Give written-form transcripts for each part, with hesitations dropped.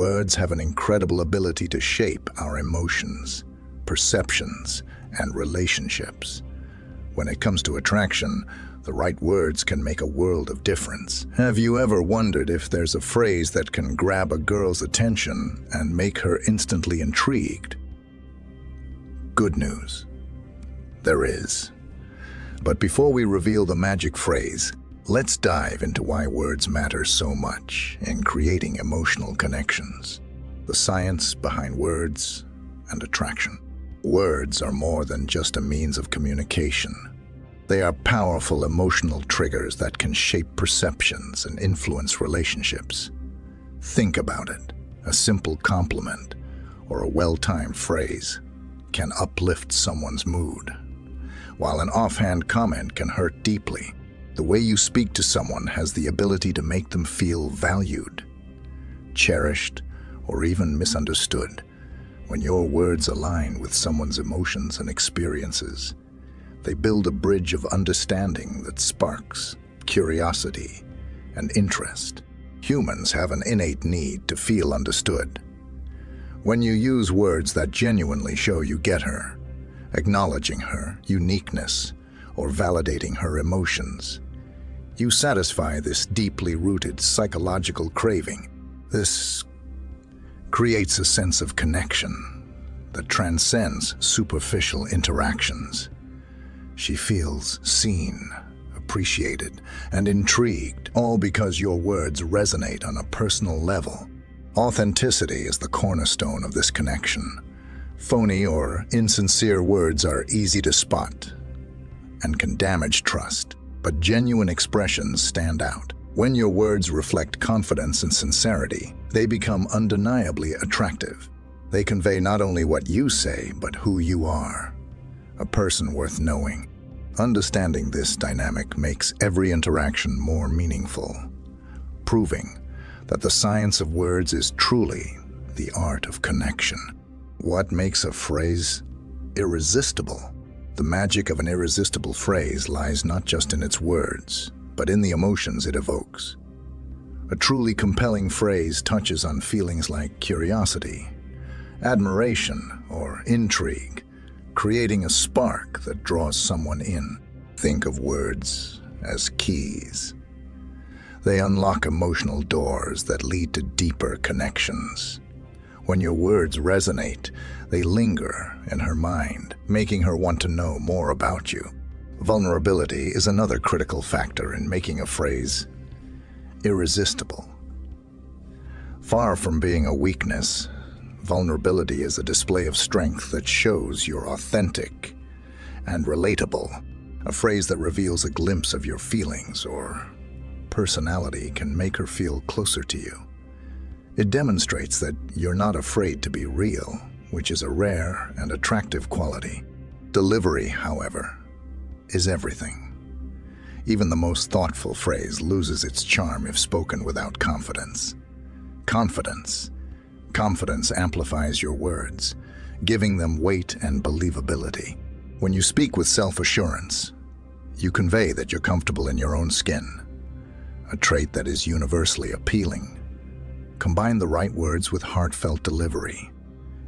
Words have an incredible ability to shape our emotions, perceptions, and relationships. When it comes to attraction, the right words can make a world of difference. Have you ever wondered if there's a phrase that can grab a girl's attention and make her instantly intrigued? Good news. There is. But before we reveal the magic phrase, let's dive into why words matter so much in creating emotional connections. The science behind words and attraction. Words are more than just a means of communication. They are powerful emotional triggers that can shape perceptions and influence relationships. Think about it. A simple compliment or a well-timed phrase can uplift someone's mood, while an offhand comment can hurt deeply. The way you speak to someone has the ability to make them feel valued, cherished, or even misunderstood. When your words align with someone's emotions and experiences, they build a bridge of understanding that sparks curiosity and interest. Humans have an innate need to feel understood. When you use words that genuinely show you get her, acknowledging her uniqueness, or validating her emotions, you satisfy this deeply rooted psychological craving. This creates a sense of connection that transcends superficial interactions. She feels seen, appreciated, and intrigued, all because your words resonate on a personal level. Authenticity is the cornerstone of this connection. Phony or insincere words are easy to spot and can damage trust, but genuine expressions stand out. When your words reflect confidence and sincerity, they become undeniably attractive. They convey not only what you say, but who you are, a person worth knowing. Understanding this dynamic makes every interaction more meaningful, proving that the science of words is truly the art of connection. What makes a phrase irresistible? The magic of an irresistible phrase lies not just in its words, but in the emotions it evokes. A truly compelling phrase touches on feelings like curiosity, admiration, or intrigue, creating a spark that draws someone in. Think of words as keys. They unlock emotional doors that lead to deeper connections. When your words resonate, they linger in her mind, making her want to know more about you. Vulnerability is another critical factor in making a phrase irresistible. Far from being a weakness, vulnerability is a display of strength that shows you're authentic and relatable. A phrase that reveals a glimpse of your feelings or personality can make her feel closer to you. It demonstrates that you're not afraid to be real, which is a rare and attractive quality. Delivery, however, is everything. Even the most thoughtful phrase loses its charm if spoken without confidence. Confidence amplifies your words, giving them weight and believability. When you speak with self-assurance, you convey that you're comfortable in your own skin, a trait that is universally appealing. Combine the right words with heartfelt delivery,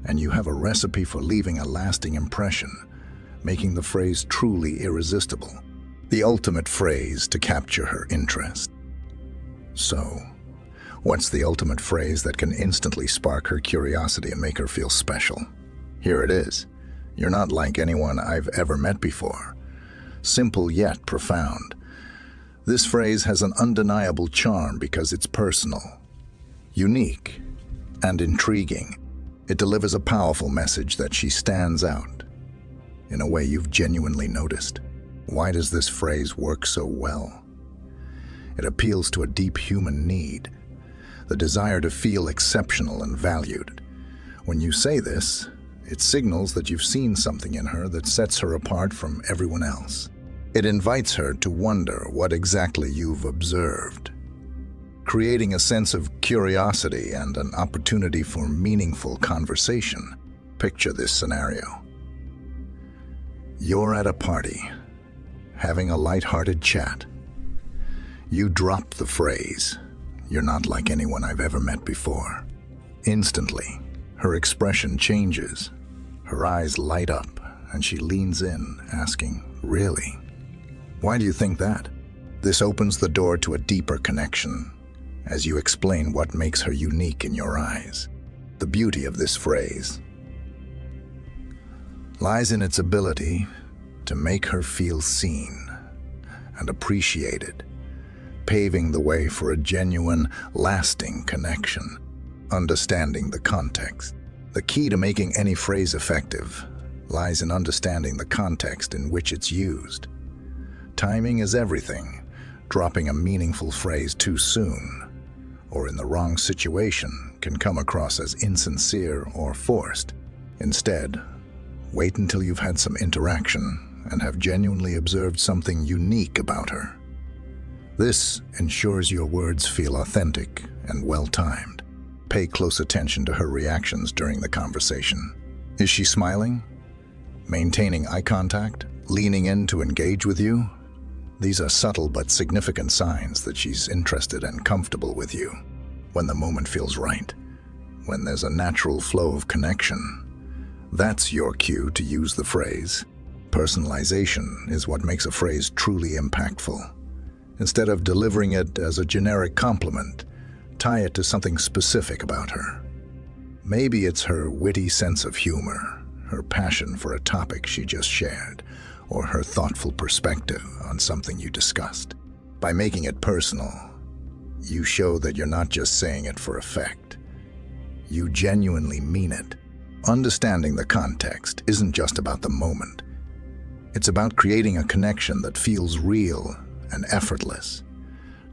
and you have a recipe for leaving a lasting impression, making the phrase truly irresistible. The ultimate phrase to capture her interest. So, what's the ultimate phrase that can instantly spark her curiosity and make her feel special? Here it is. You're not like anyone I've ever met before. Simple yet profound. This phrase has an undeniable charm because it's personal, unique, and intriguing. It delivers a powerful message that she stands out in a way you've genuinely noticed. Why does this phrase work so well? It appeals to a deep human need, the desire to feel exceptional and valued. When you say this, it signals that you've seen something in her that sets her apart from everyone else. It invites her to wonder what exactly you've observed, creating a sense of curiosity and an opportunity for meaningful conversation. Picture this scenario. You're at a party, having a lighthearted chat. You drop the phrase, "You're not like anyone I've ever met before." Instantly, her expression changes. Her eyes light up, and she leans in, asking, "Really? Why do you think that?" This opens the door to a deeper connection, as you explain what makes her unique in your eyes. The beauty of this phrase lies in its ability to make her feel seen and appreciated, paving the way for a genuine, lasting connection. Understanding the context. The key to making any phrase effective lies in understanding the context in which it's used. Timing is everything. Dropping a meaningful phrase too soon or in the wrong situation can come across as insincere or forced. Instead, wait until you've had some interaction and have genuinely observed something unique about her. This ensures your words feel authentic and well-timed. Pay close attention to her reactions during the conversation. Is she smiling? Maintaining eye contact? Leaning in to engage with you? These are subtle but significant signs that she's interested and comfortable with you. When the moment feels right, when there's a natural flow of connection, that's your cue to use the phrase. Personalization is what makes a phrase truly impactful. Instead of delivering it as a generic compliment, tie it to something specific about her. Maybe it's her witty sense of humor, her passion for a topic she just shared, or her thoughtful perspective on something you discussed. By making it personal, you show that you're not just saying it for effect. You genuinely mean it. Understanding the context isn't just about the moment. It's about creating a connection that feels real and effortless,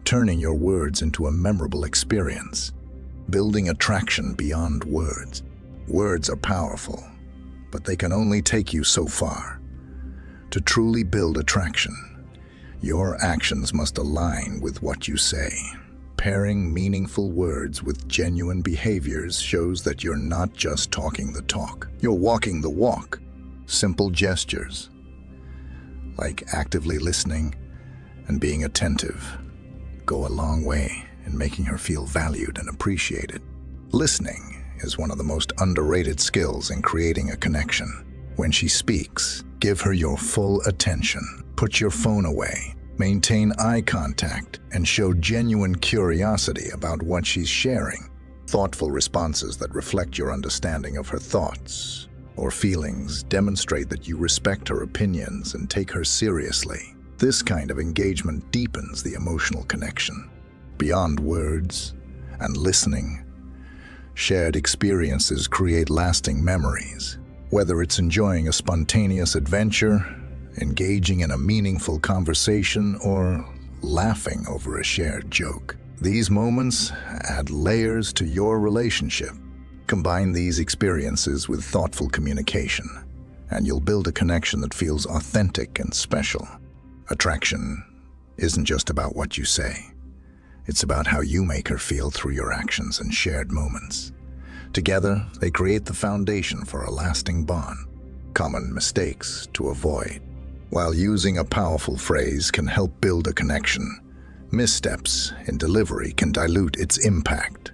turning your words into a memorable experience, building attraction beyond words. Words are powerful, but they can only take you so far. To truly build attraction, your actions must align with what you say. Pairing meaningful words with genuine behaviors shows that you're not just talking the talk. You're walking the walk. Simple gestures, like actively listening and being attentive, go a long way in making her feel valued and appreciated. Listening is one of the most underrated skills in creating a connection. When she speaks, give her your full attention. Put your phone away. Maintain eye contact and show genuine curiosity about what she's sharing. Thoughtful responses that reflect your understanding of her thoughts or feelings demonstrate that you respect her opinions and take her seriously. This kind of engagement deepens the emotional connection. Beyond words and listening, shared experiences create lasting memories. Whether it's enjoying a spontaneous adventure, engaging in a meaningful conversation, or laughing over a shared joke, these moments add layers to your relationship. Combine these experiences with thoughtful communication, and you'll build a connection that feels authentic and special. Attraction isn't just about what you say. It's about how you make her feel through your actions and shared moments. Together, they create the foundation for a lasting bond. Common mistakes to avoid. While using a powerful phrase can help build a connection, missteps in delivery can dilute its impact.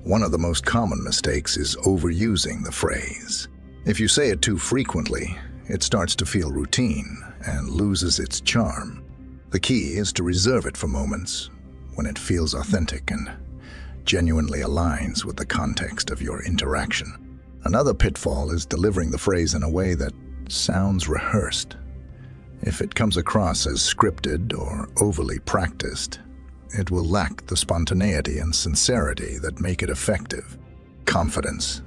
One of the most common mistakes is overusing the phrase. If you say it too frequently, it starts to feel routine and loses its charm. The key is to reserve it for moments when it feels authentic and genuinely aligns with the context of your interaction. Another pitfall is delivering the phrase in a way that sounds rehearsed. If it comes across as scripted or overly practiced, it will lack the spontaneity and sincerity that make it effective. Confidence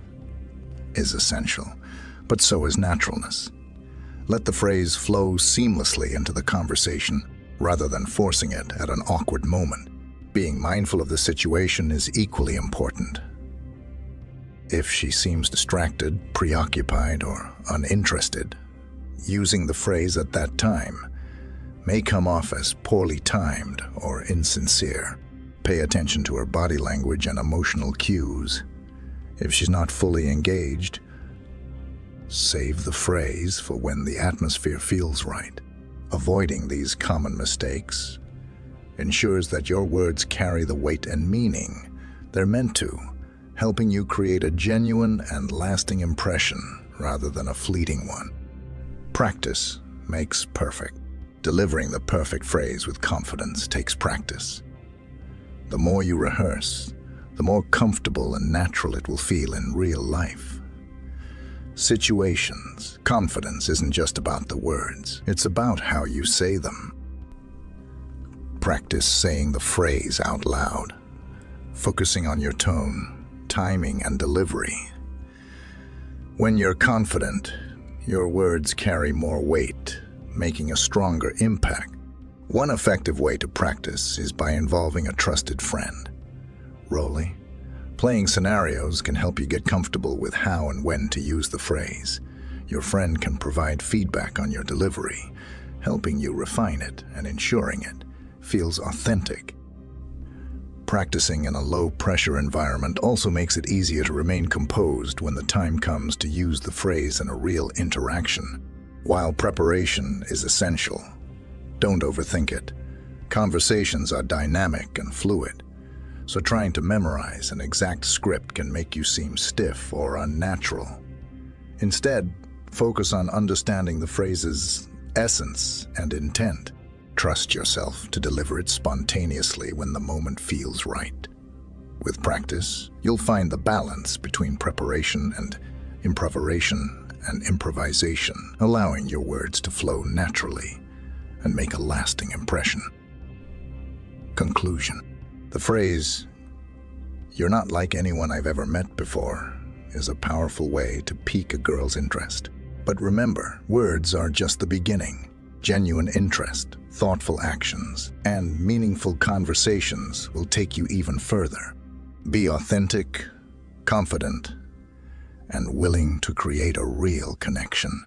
is essential, but so is naturalness. Let the phrase flow seamlessly into the conversation rather than forcing it at an awkward moment. Being mindful of the situation is equally important. If she seems distracted, preoccupied, or uninterested, using the phrase at that time may come off as poorly timed or insincere. Pay attention to her body language and emotional cues. If she's not fully engaged, save the phrase for when the atmosphere feels right. Avoiding these common mistakes ensures that your words carry the weight and meaning they're meant to, helping you create a genuine and lasting impression rather than a fleeting one. Practice makes perfect. Delivering the perfect phrase with confidence takes practice. The more you rehearse, the more comfortable and natural it will feel in real life. Situations. Confidence isn't just about the words, it's about how you say them. Practice saying the phrase out loud, focusing on your tone, timing, and delivery. When you're confident, your words carry more weight, making a stronger impact. One effective way to practice is by involving a trusted friend. Rolly. Playing scenarios can help you get comfortable with how and when to use the phrase. Your friend can provide feedback on your delivery, helping you refine it and ensuring it feels authentic. Practicing in a low-pressure environment also makes it easier to remain composed when the time comes to use the phrase in a real interaction. While preparation is essential, don't overthink it. Conversations are dynamic and fluid, so trying to memorize an exact script can make you seem stiff or unnatural. Instead, focus on understanding the phrase's essence and intent. Trust yourself to deliver it spontaneously when the moment feels right. With practice, you'll find the balance between preparation and improvisation, allowing your words to flow naturally and make a lasting impression. Conclusion. The phrase, "You're not like anyone I've ever met before," is a powerful way to pique a girl's interest. But remember, words are just the beginning. Genuine interest, thoughtful actions, and meaningful conversations will take you even further. Be authentic, confident, and willing to create a real connection.